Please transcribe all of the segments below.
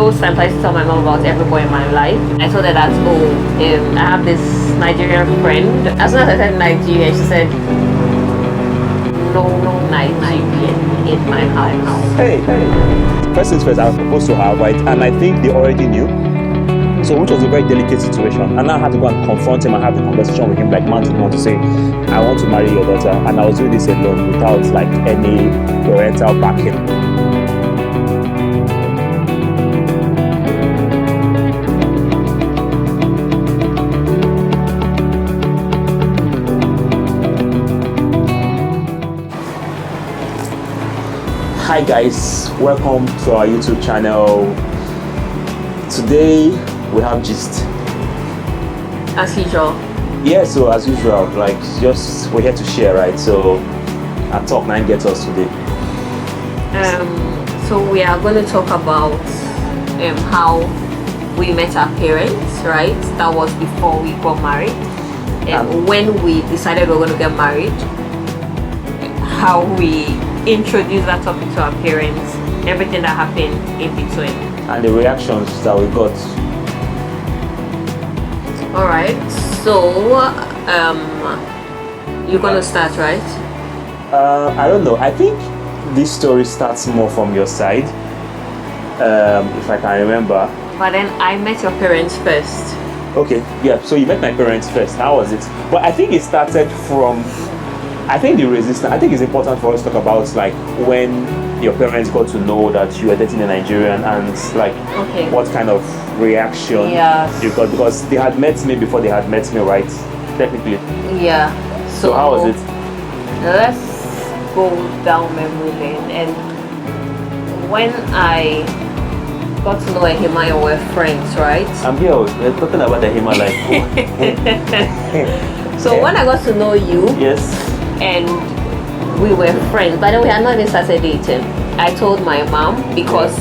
those times I used to tell my mom about every boy in my life. I told her that, I have this Nigerian friend. As soon as I said Nigerian, she said, no Nigerian in my house. Hey. First things first, I was supposed to have, right? And I think they already knew. So, which was a very delicate situation. And I had to go and confront him and have a conversation with him, like man to man, to say, I want to marry your daughter. And I was doing this alone without like any parental backing. Hi guys, welcome to our YouTube channel. Today we have gist. As usual. Yeah, so as usual, like just we're here to share, right? So our talk 9 gets us today. So we are going to talk about how we met our parents, right? That was before we got married. And when we decided we were going to get married, how we introduced that topic to our parents, everything that happened in between. And the reactions that we got. Alright, so you're gonna start, right? I don't know. I think this story starts more from your side, if I can remember. But then I met your parents first. Okay, yeah, so you met my parents first. How was it? But I think it started from, I think the resistance. I think it's important for us to talk about like when your parents got to know that you were dating a Nigerian and like what kind of reaction you got, because they had met me before they had met me, right? Technically. Yeah. So how was it? Let's go down memory lane. And when I got to know Ehima, you were friends, right? I'm here. We're talking about Ehima like. So when I got to know you, yes. And we were friends, but then we had not even started dating. I told my mom, because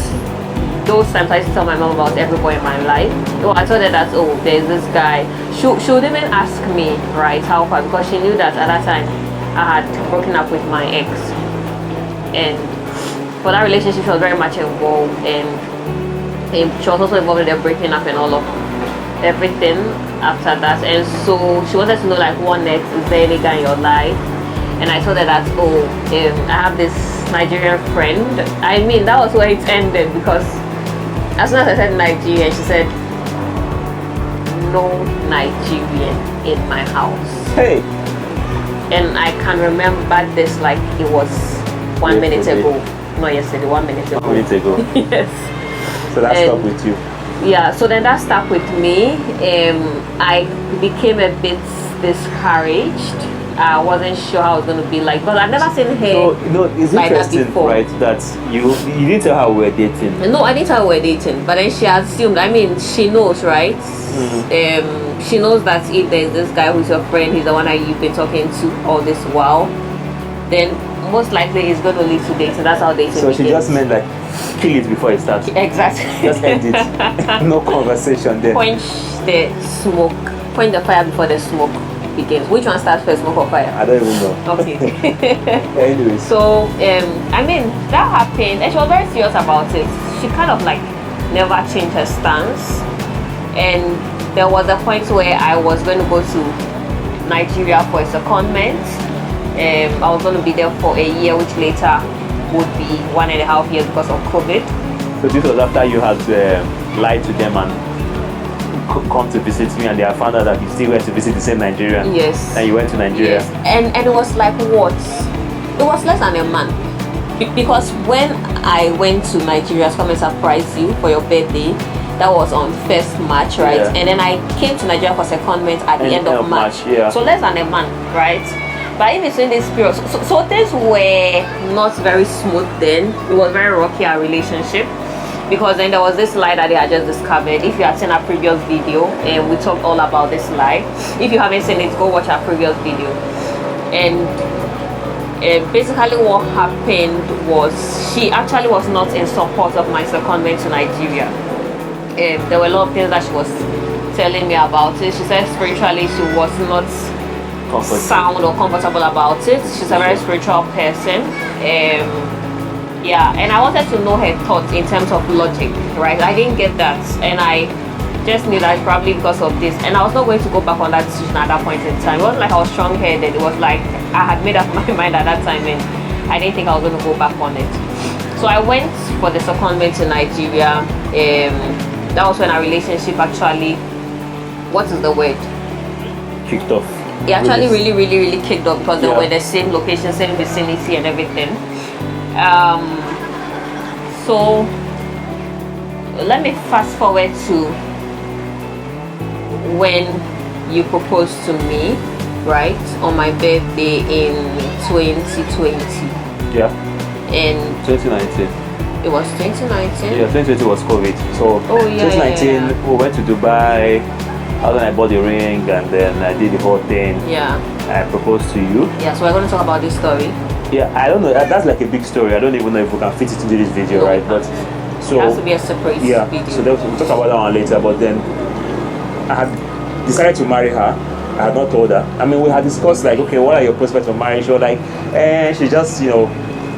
those times I used to tell my mom about every boy in my life. So I told her that, there's this guy. She would even ask me, right, how far, because she knew that at that time I had broken up with my ex. And for that relationship, she was very much involved, and she was also involved in the breaking up and all of everything after that. And so she wanted to know, like, what next? Is there any guy in your life? And I told her that, I have this Nigerian friend. I mean, that was where it ended, because as soon as I said Nigerian, she said, no Nigerian in my house. Hey! And I can remember this like it was 1 minute ago. Not yesterday, 1 minute ago. 1 minute ago. Yes. So that stuck with you? Yeah, so then that stuck with me. I became a bit discouraged. I wasn't sure how it was going to be like, but I've never seen her. So, it's like interesting, right? That you didn't tell her we were dating. No, I didn't tell her we were dating, but then she assumed. I mean, she knows, right? Mm-hmm. She knows that if there's this guy who's your friend, he's the one that you've been talking to all this while, then most likely he's going to lead to dating. That's how dating begins. So she just meant like, kill it before it starts. Exactly. Just end it. No conversation there. Point the fire before the smoke begins. Which one starts first, smoke or fire? I don't even know. Okay. Anyways. So, I mean, that happened, and she was very serious about it. She kind of like never changed her stance. And there was a point where I was going to go to Nigeria for a secondment. I was going to be there for a year, which later would be 1.5 years because of COVID. So this was after you had lied to them and come to visit me, and they have found out that you still went to visit the same Nigerian. Yes. And you went to Nigeria. Yes. And it was like what? It was less than a month. Because when I went to Nigeria to come and surprise you for your birthday, that was on 1st March, right? Yeah. And then I came to Nigeria for secondment at the end of March. Yeah. So less than a month, right? But in between this period, so things were not very smooth then. It was very rocky, our relationship. Because then there was this lie that they had just discovered. If you had seen our previous video, and we talked all about this lie. If you haven't seen it, go watch our previous video. And basically what happened was she actually was not in support of my secondment to Nigeria. There were a lot of things that she was telling me about it. She said spiritually she was not sound or comfortable about it. She's a very spiritual person. Yeah, and I wanted to know her thoughts in terms of logic, right? I didn't get that, and I just knew that probably because of this, and I was not going to go back on that decision at that point in time. It wasn't like I was strong-headed. It was like I had made up my mind at that time, and I didn't think I was going to go back on it. So I went for the secondment to Nigeria. That was when our relationship actually, what is the word? Kicked off. It actually really kicked off because they Yeah. were in the same location, same vicinity, and everything. So let me fast forward to when you proposed to me, right, on my birthday in 2020. Yeah. And 2019. it was 2019. Yeah, 2020 was COVID. So Oh, yeah, 2019 yeah. we went to Dubai. That's when I bought the ring and then I did the whole thing. Yeah. I proposed to you. Yeah. So we're going to talk about this story. Yeah, I don't know. That's like a big story. I don't even know if we can fit it into this video, No, right? we But can't. so It has to be a separate yeah. video. So we'll talk about that one later. But then I had decided to marry her. I had not told her. I mean, we had discussed like, okay, what are your prospects for marriage? She was like, she just chilled.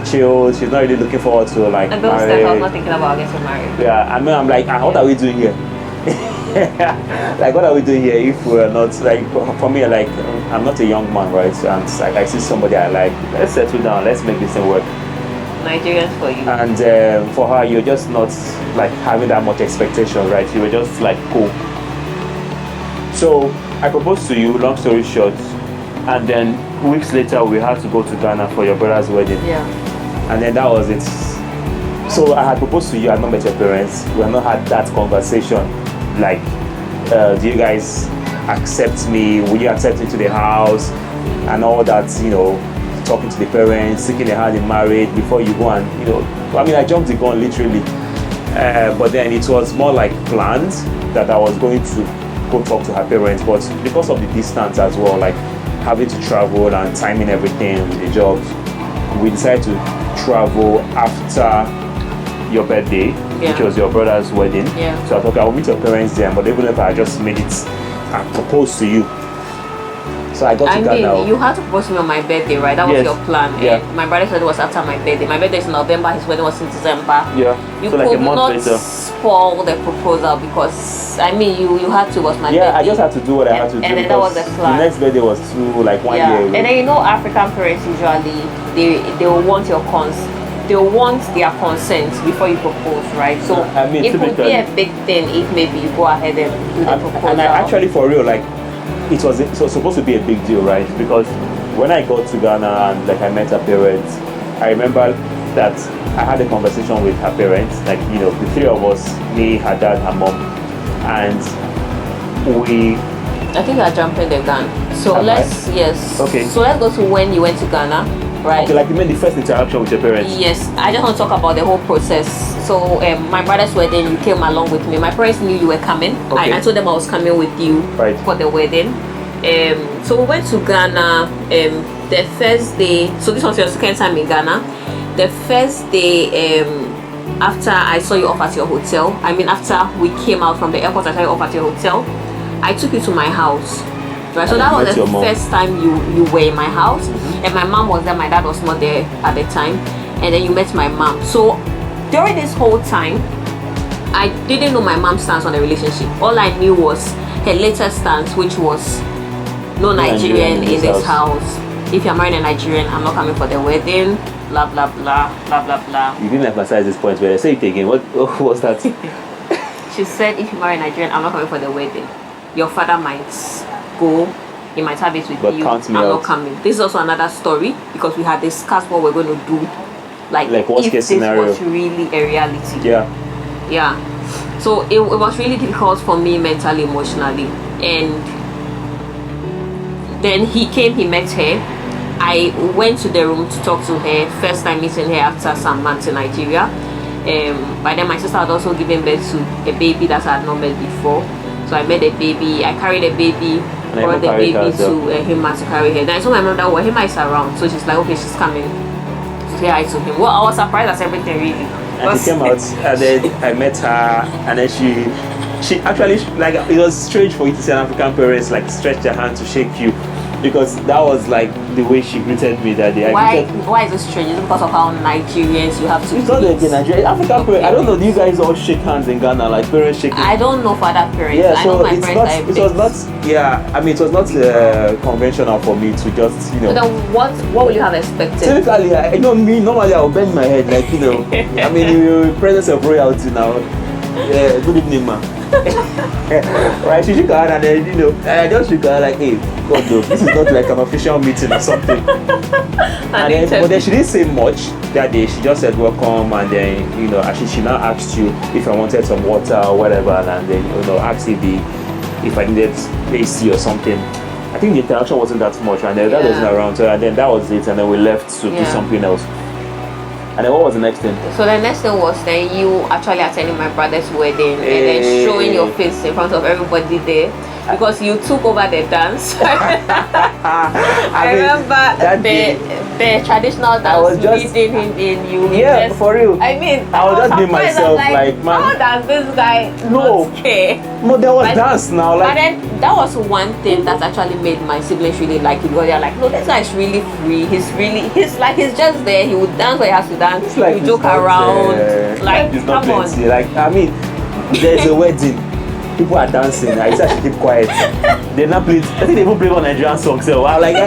She's not really looking forward to like And those marriage. steps, I was not thinking about getting married. Yeah, I mean, I'm like, what are we doing here? Like, what are we doing here if we're not like? For me, like, I'm not a young man, right? And like, I see somebody I like. Let's settle down. Let's make this thing work. Nigerians for you. And for her, you're just not like having that much expectation, right? You were just like, cool. So I proposed to you. Long story short, and then weeks later, we had to go to Ghana for your brother's wedding. Yeah. And then that was it. So I had proposed to you. I had not met your parents. We had not had that conversation. Like, do you guys accept me? Will you accept me to the house? And all that, talking to the parents, seeking a hand in marriage before you go and, I mean, I jumped the gun literally. But then it was more like planned that I was going to go talk to her parents. But because of the distance as well, like having to travel and timing everything with the jobs, we decided to travel after your birthday, which was your brother's wedding. Yeah. So I thought I'll meet your parents there, but even if I just made it, I proposed to you. So I got to Ghana. You had to propose to me on my birthday, right? That was Yes. your plan. Yeah. And my brother said it was after my birthday. My birthday is in November, his wedding was in December. Yeah. You So like a could month not later. spoil the proposal because you had to. It was my birthday. Yeah, I just had to do what I had to do. And then that was the because plan. The next birthday was too like 1 Yeah. year away. And then African parents usually they will want they want their consent before you propose, right? So I mean, it would be typically- a big thing if maybe you go ahead and do the proposal. And I actually, for real, like, it was supposed to be a big deal, right? Because when I got to Ghana and like I met her parents, I remember that I had a conversation with her parents, like, the three of us, me, her dad, her mom, and I think you're jumping the gun. So Am yes. Okay. So let's go to when you went to Ghana, right? okay, like you made the first interaction with your parents. Yes, I just want to talk about the whole process. So my brother's wedding, you came along with me. My parents knew you were coming. Okay. I told them I was coming with you Right. for the wedding. So we went to Ghana the first day. So this was your second time in Ghana. The first day after I saw you off at your hotel, after we came out from the airport, I saw you off at your hotel. I took you to my house. Right, so And that you was met the your mom. first time you were in my house, and my mom was there. My dad was not there at the time, and then you met my mom. So during this whole time, I didn't know my mom's stance on the relationship. All I knew was her latest stance, which was no Nigerian in this house. If you're marrying a Nigerian, I'm not coming for the wedding. Blah blah blah blah blah blah. You didn't emphasize this point, but say it again. What was that? She said, if you marry a Nigerian, I'm not coming for the wedding. Your father might go, he might have it with But you. count me I'm out. not coming. This is also another story because we had discussed what we're going to do. Like worst if case this scenario. was really a reality. Yeah. So it was really difficult for me mentally, emotionally. And then he came, he met her. I went to the room to talk to her. First time meeting her after some months in Nigeria. By then my sister had also given birth to a baby that I had not met before. So I met the baby, I carried the baby, And brought the carried baby her as well. to Hima to carry her. Then I told my mom that Hima is around. So she's like, okay, she's coming. Say hi to him. Well, I was surprised at everything really. And she came out, and then I met her, and then she actually, like, it was strange for you to see an African parents like stretch their hand to shake you, because that was like the way she greeted me that day. Why is it strange? Is it because of how Nigerians you have to? It's not like in Nigeria. African parents. I don't know. Do you guys all shake hands in Ghana like parents shaking? I don't know for other parents. Yeah, I so know my it's parents not. It was not. Yeah, I mean, it was not conventional for me to just, So then, what would you have expected? Typically, I know me. Normally, I'll bend my head like I mean, you're presence of royalty now. Yeah, good evening, ma. Right, she shook her hand and then I just shook her like, hey, God, no, this is not like an official meeting or something. But then she didn't say much that day. She just said welcome, and then actually she now asked you if I wanted some water or whatever, and then asked if I needed AC or something. I think the interaction wasn't that much, and then that wasn't around, so and then that was it, and then we left to do something else. And then what was the next thing? So the next thing was then you actually attending my brother's wedding and then showing your face in front of everybody there because you took over the dance. I remember the traditional dance leading him in you. Yeah, for real. I mean, I was just being myself, like man. How does this guy not care? No, there was dance now. Like, but then that was one thing that actually made my siblings really like you. They're like, no, this guy is really free. He's just there. He would dance where he has to dance. Like he joke around. Like, come on. Like, I mean, there's a wedding. People are dancing. I said I should keep quiet. They not play. I think they even play one Nigerian song. So I was like,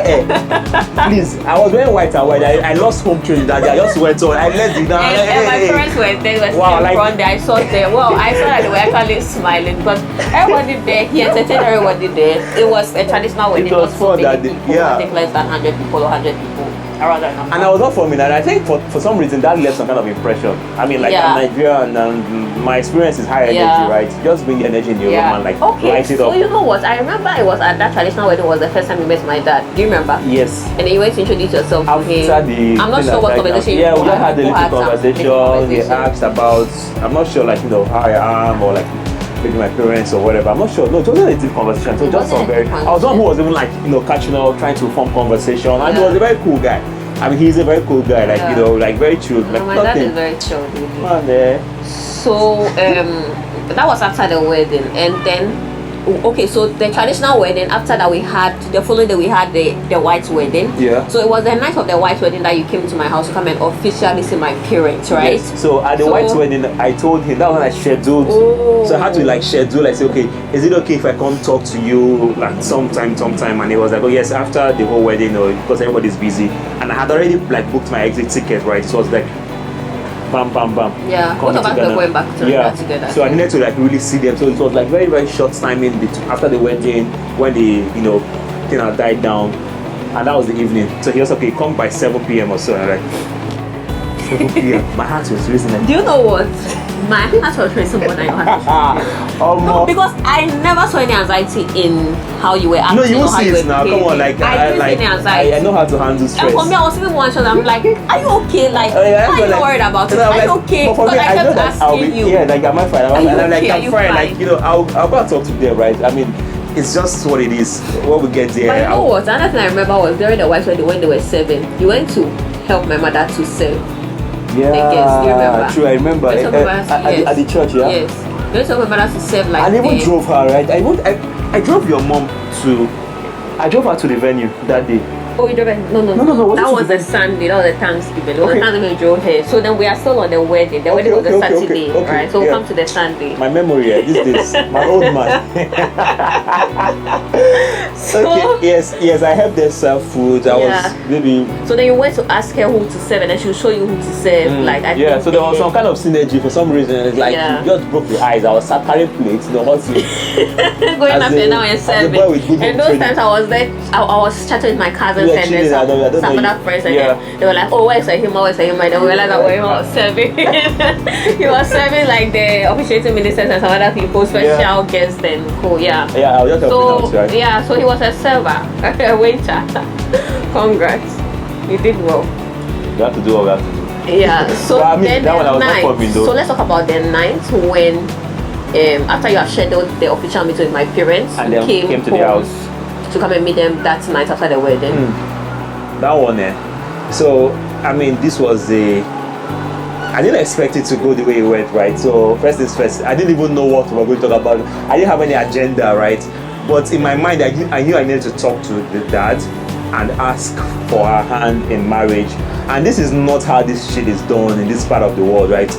please. I was wearing white and white. I lost home training that day. I just went on. I left it down. And my parents were there. They were front there. I saw them. Well, I saw that they were actually smiling because everybody there. He entertained everybody there. It was a traditional wedding. It was fun that day. Yeah. I think less than 100 people or 100 people. Around that number. And I was not for me, and I think for some reason that left some kind of impression. I mean, like I'm Nigerian, and my experience is high energy, right? Just bring the energy in your room and like light it up. So you know what? I remember it was at that traditional wedding was the first time you met my dad. Do you remember? Yes. And then you went to introduce yourself to him. I'm not sure what conversation. Yeah, we just had a little conversation. He asked about, I'm not sure, like how I am or like maybe my parents or whatever. I'm not sure. No, it wasn't a deep conversation. So just some very. I was one who was even like catching up, trying to form conversation, and he was a very cool guy. I mean, he's a very cool guy, like like very chill. Like my dad is very chill. Really. So that was after the wedding, and then so the traditional wedding. After that, the following day we had the white wedding. Yeah. So it was the night of the white wedding that you came to my house to come and officially see my parents, right? Yes. So at the white wedding, I told him that was when I scheduled. Oh. So I had to like schedule. I said, okay, is it okay if I come talk to you like sometime? And he was like, oh yes, after the whole wedding, because everybody's busy. And I had already like booked my exit ticket, right? So it was like, bam. Yeah. Both of us were going back to together. So I needed to like really see them. So it was like very, very short timing after the wedding when the thing had died down, and that was the evening. So he was okay, come by 7 p.m. or so. And I'm like 7 p.m. My heart was racing. Do you know what? My heart was racing more than your heart was racing. No, because I never saw any anxiety in how you were acting. No, you will see it now. Come on, like I didn't see any anxiety. I know how to handle stress. And for me, I was even one shot. I'm like, are you okay? Like, why are you worried about it? Are you okay? But for me, I know that I'll be. You. Yeah, like am I fine? I'm fine. Like I'll go and talk to them, right? I mean, it's just what it is. When we get there. But you know what? Another thing I remember was during the white wedding when they were serving. You went to help my mother to serve. Yeah, the guests. Do you remember? True, I remember. At the church, yeah. Yes. You went to help my mother to serve like. And even drove her, right? I drove your mom to. I drove her to the venue that day. Oh, you drove her? No. That was the Sunday. That was the Thanksgiving. It was the Thanksgiving you drove her. So then we are still on the wedding. The wedding was the Saturday, right? So we'll come to the Sunday. My memory, these days, my old man. Yes, I helped them serve food. I was maybe. So then you went to ask her who to serve, and then she'll show you who to serve. So there was some kind of synergy for some reason. It's like she just broke the ice. I was sat carrying plates, hustling. Going up and down and serving. And those times I was there, I was chatting with my cousins and then some other friends, and they were like, oh, where's Ahima? And then we realized that Ahima was serving. He was serving like the officiating ministers and some other people, special guests and cool. Yeah, I was just helping out, right? Yeah, so he was a server, a waiter. Congrats, you did well. You have to do what we have to do. Yeah, so but, I mean, then that one I was night, not though. So let's talk about the night when after you have scheduled the official meeting with my parents, and then came to the house to come and meet them that night after the wedding. That one, So I mean, this was I didn't expect it to go the way it went, right? So first things first, I didn't even know what we were going to talk about. I didn't have any agenda, right? But in my mind, I knew I needed to talk to the dad and ask for her hand in marriage. And this is not how this shit is done in this part of the world, right?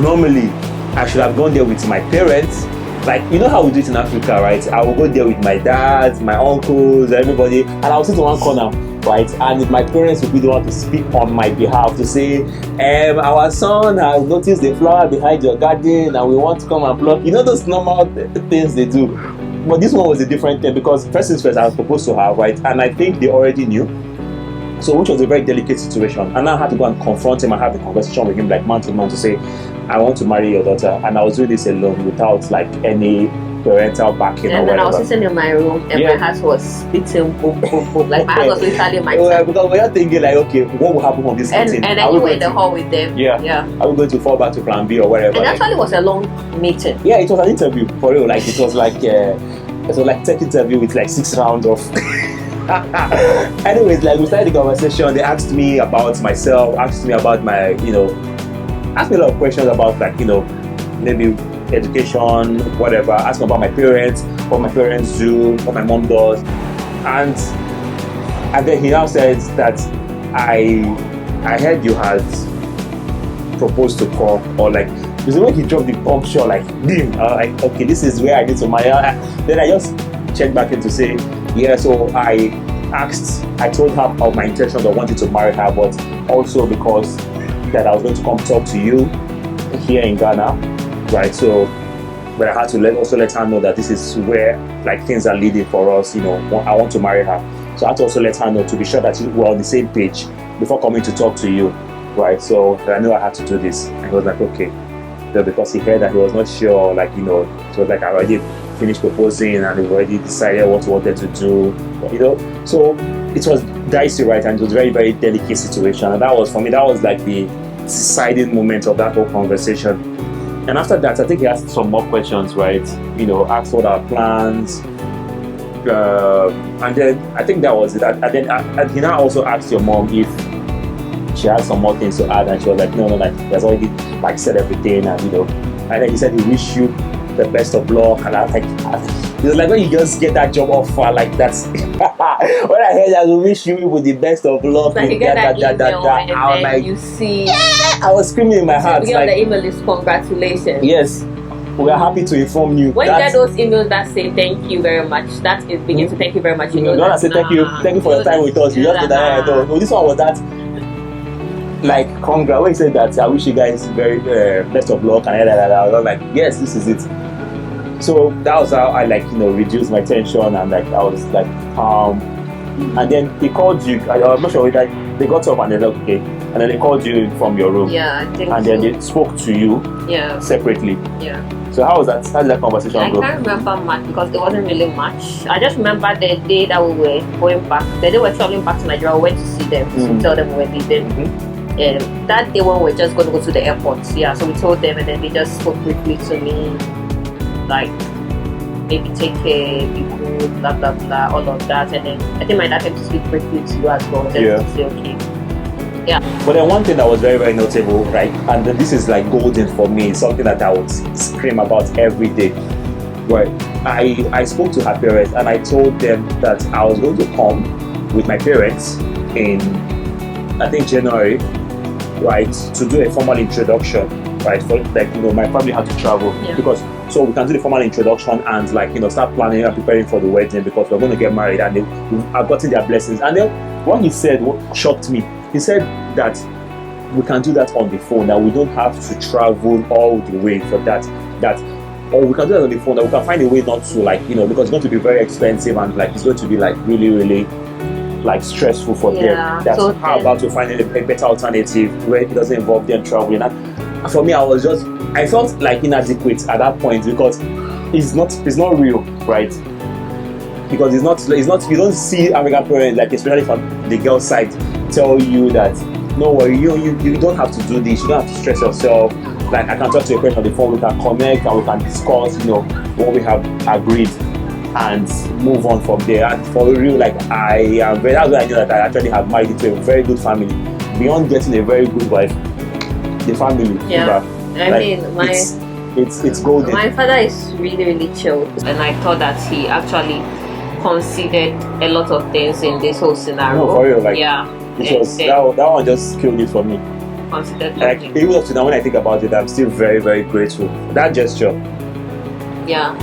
Normally, I should have gone there with my parents. Like, you know how we do it in Africa, right? I will go there with my dad, my uncles, everybody, and I'll sit in one corner, right? And my parents will be the one to speak on my behalf to say, our son has noticed the flower behind your garden and we want to come and pluck. You know those normal things they do. But this one was a different thing because first things first, I was proposed to her, right? And I think they already knew. So, which was a very delicate situation. And I had to go and confront him and have a conversation with him, like man to man, to say, I want to marry your daughter. And I was doing this alone without like any parental backing or whatever. And I was sitting in my room and my heart was beating boom, boom, boom. Like my heart was literally my tongue. Because we are thinking like, okay, what will happen on this meeting? And then you were in the hall with them. Yeah. Are we going to fall back to plan B or whatever? And actually it was a long meeting. Yeah, it was an interview for real. Like it was like tech interview with like 6 rounds of anyways, like we started the conversation. They asked me about myself, asked me about my, asked me a lot of questions about like, maybe education, whatever. Asked me about my parents, what my parents do, what my mom does. And then he now says that I heard you had proposed to Paul, or like the way he dropped the bombshell, like boom, like okay, this is where I need to marry. Then I just checked back in to say, yeah, so I told her of my intentions of wanting to marry her, but also because that I was going to come talk to you here in Ghana, right? So, but I had to let her know that this is where like things are leading for us. I want to marry her, so I had to also let her know to be sure that we're on the same page before coming to talk to you, right? So I knew I had to do this, and he was like, okay, so because he heard that he was not sure, like it was like I already finished proposing and we already decided what we wanted to do, so it was dicey, right? And it was very, very delicate situation, and that was like the deciding moment of that whole conversation. And after that, I think he asked some more questions, right? Asked what our plans, and then I think that was it. And then he now also asked your mom if she had some more things to add, and she was like, no, like he has already like said everything, and and then he said he wish you the best of luck, and I was like, it was like when you just get that job offer, like that's when I heard that we wish you with the best of luck, like you get that email and then like, you see, I was screaming in my heart. Like, the email is congratulations. Yes, we are happy to inform you. When you get those emails that say thank you very much, that is begin to thank you very much. You know that say thank you for your time with us. You just no, this one was that. Like congrats, when he said that, I wish you guys very best of luck, and I was like, yes, this is it. So that was how I reduced my tension, and like I was like calm. And then he called you. I'm not sure whether they got up and they're like, okay, and then they called you from your room. Yeah, I think. And then they spoke to you. Yeah. Separately. Yeah. So how was that? How did that conversation go? I can't remember much because it wasn't really much. I just remember the day that we were going back. The day we were traveling back to Nigeria, we went to see them to tell them we were leaving. That day when we were just going to go to the airport, so we told them, and then they just spoke briefly to me, like maybe take care, be good, blah blah blah, all of that. And then I think my dad came to speak briefly to you as well, just to say okay. Yeah. But then one thing that was very, very notable, right, and this is like golden for me, something that I would scream about every day. Right, I spoke to her parents and I told them that I was going to come with my parents in, I think, January, right, to do a formal introduction, right, for like my family had to travel because so we can do the formal introduction and start planning and preparing for the wedding because we're going to get married, and I've gotten their blessings. And then what he said shocked me. He said that we can do that on the phone, that we don't have to travel all the way for that or we can do that on the phone, that we can find a way not to because it's going to be very expensive and it's going to be really, really stressful for them. That's so how about to find a better alternative where it doesn't involve them traveling. And for me, I felt like inadequate at that point because it's not real, right? Because it's not you don't see American parents, especially from the girl side, tell you that no worry, you don't have to do this, you don't have to stress yourself. I can talk to your parents on the phone, we can connect and we can discuss what we have agreed and move on from there. And for real, that's when I knew that I actually have married into a very good family. Beyond getting a very good wife, the family. Yeah. I mean, it's golden. My father is really, really chilled, and I thought that he actually considered a lot of things in this whole scenario. No, for real, like, yeah, it was that one just killed it for me. Considered Like, even up to now, when I think about it, I'm still very, very grateful. That gesture. Yeah.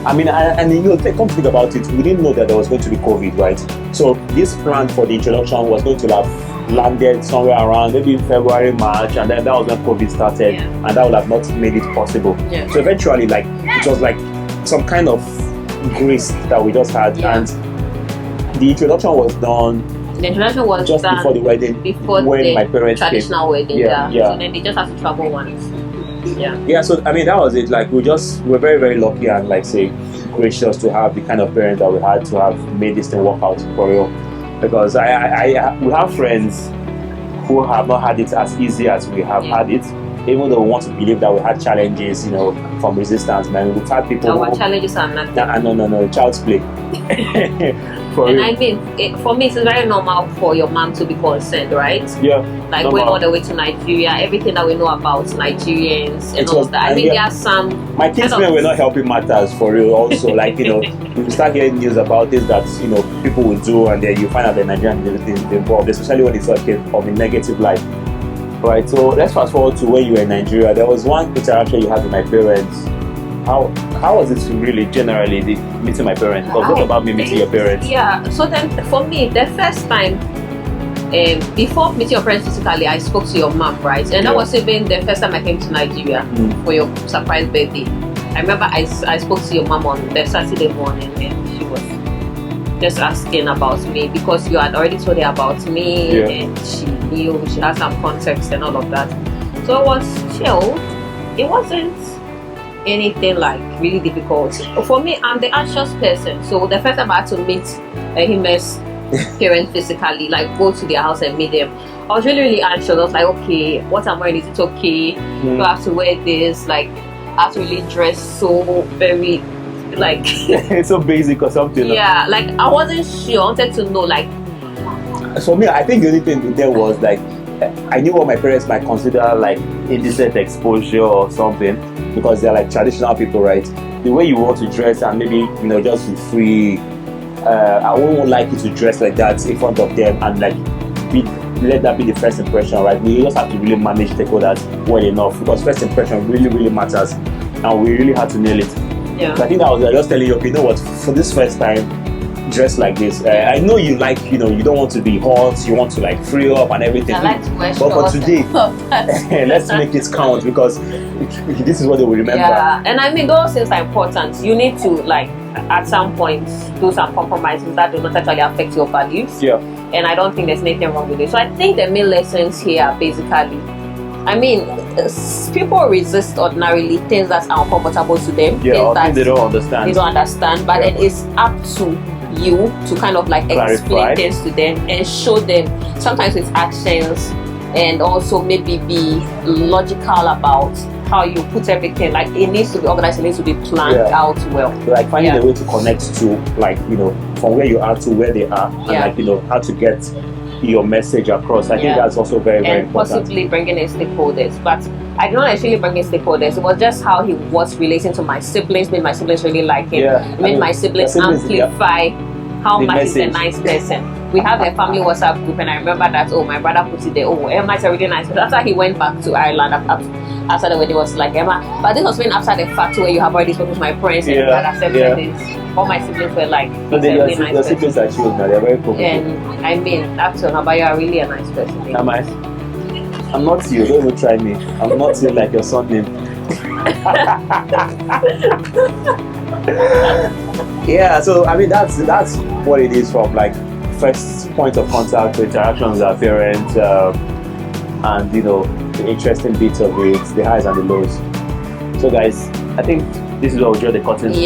I mean, and you know, come to think about it, we didn't know that there was going to be COVID, right? So this plan for the introduction was going to have landed somewhere around maybe February, March, and then that was when COVID started, and that would have not made it possible. Yeah. So eventually, like, it was like some kind of grace that we just had, and the introduction was done. The introduction was just done before the wedding, when the my parents traditional came. wedding. Yeah. So then they just have to travel once. Yeah. So I mean, that was it. Like, we're very, very lucky and, like, say, gracious to have the kind of parents that we had to have made this thing work out for real. Because we have friends who have not had it as easy as we have had it. Even though we want to believe that we had challenges, you know, from resistance, man. We've had people. Our challenges are nothing. No, child's play. And real. I mean, for me, it's very normal for your mom to be concerned, right? Yeah. Like, going all the way to Nigeria, everything that we know about Nigerians and all of that. I mean, there are some. My kinsmen were not helping matters for real. Also, like, you know, you start hearing news about this that, you know, people will do, and then you find out the Nigerian is involved, especially when it's like of a negative light. Right, so let's fast forward to when you were in Nigeria. There was one interaction you had with my parents. How was it really, generally, meeting my parents? Because what about me meeting your parents? Yeah, so then for me, the first time, before meeting your parents physically, I spoke to your mom, right? And that was even the first time I came to Nigeria for your surprise birthday. I remember I spoke to your mom on the Saturday morning, and she was just asking about me because you had already told her about me, and she knew, she had some context and all of that. So it was chill. It wasn't anything like really difficult. For me, I'm the anxious person. So the first time I had to meet his parents physically, like go to their house and meet them, I was really, really anxious. I was like, okay, what am I wearing? Is it okay? Do I have to wear this? Like, I have to really dress so very, like it's so basic or something. Yeah, like I wasn't sure. I wanted to know, like. For me, I think the only thing there was like, I knew what my parents might consider like indecent exposure or something, because they're like traditional people, right? The way you want to dress and maybe, you know, just be free. I wouldn't like you to dress like that in front of them and like let that be the first impression, right? We just have to really manage to take all that well enough, because first impression really, really matters, and we really had to nail it. Yeah. So I think I was just telling you, okay, you know what? For this first time, dress like this. I know you like, you know, you don't want to be hot, you want to like free up and everything. I like to wear but for today, let's make it count, because this is what they will remember. Yeah, and I mean, those things are important. You need to, like, at some point, do some compromises that do not actually affect your values. Yeah. And I don't think there's anything wrong with it. So I think the main lessons here are basically, I mean, people resist ordinarily things that are uncomfortable to them. Yeah, I think they don't understand. They don't understand, but then it's up to you to kind of like explain things to them and show them, sometimes with actions, and also maybe be logical about how you put everything. Like, it needs to be organized, it needs to be planned out well. Like finding a way to connect to, like, you know, from where you are to where they are, and like, you know, how to get your message across. I think that's also very, very important. And possibly bringing in stakeholders, but I did not actually bring in stakeholders. It was just how he was relating to my siblings, made my siblings really like him. It made my siblings amplify how much he's a nice person. We have a family WhatsApp group, and I remember that, my brother put it there, Emma's a really nice person. After he went back to Ireland after the wedding, was like, Emma, but this was when after the fact where you have already spoken to my parents and that accepted it. All my siblings were like, really nice person. Siblings are children now, they're very cool. And I mean, that's all, but you are really a nice person. Am I? I'm not you, don't even try me. I'm not you like your son name. Yeah, so I mean, that's what it is, from like first point of contact, interactions with our parents, and you know, the interesting bits of it, the highs and the lows. So guys, I think this is what we draw the curtains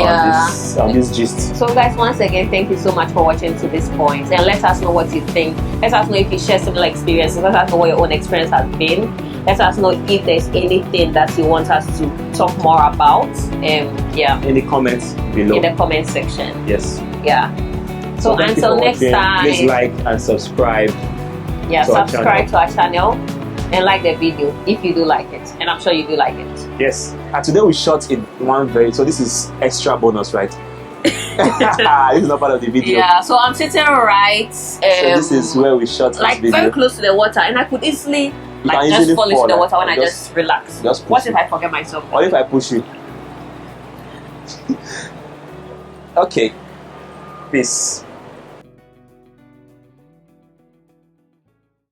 on this gist. So guys, once again, thank you so much for watching to this point, and let us know what you think. Let us know if you share similar experiences. Let us know what your own experience has been. Let us know if there's anything that you want us to talk more about. In the comments below. In the comment section. Yes. Yeah. So until next time, please like and subscribe. Yeah, subscribe to our channel. and like the video if you do like it, and I'm sure you do like it. Yes. And today we shot in one so this is extra bonus, right? This is not part of the video. Yeah, so I'm sitting right. So this is where we shot this like video. very close to the water, and I could easily can just easily fall into the fall, water when I just- just relax. just push What if it. I forget myself? Or if I push you? Okay. Peace.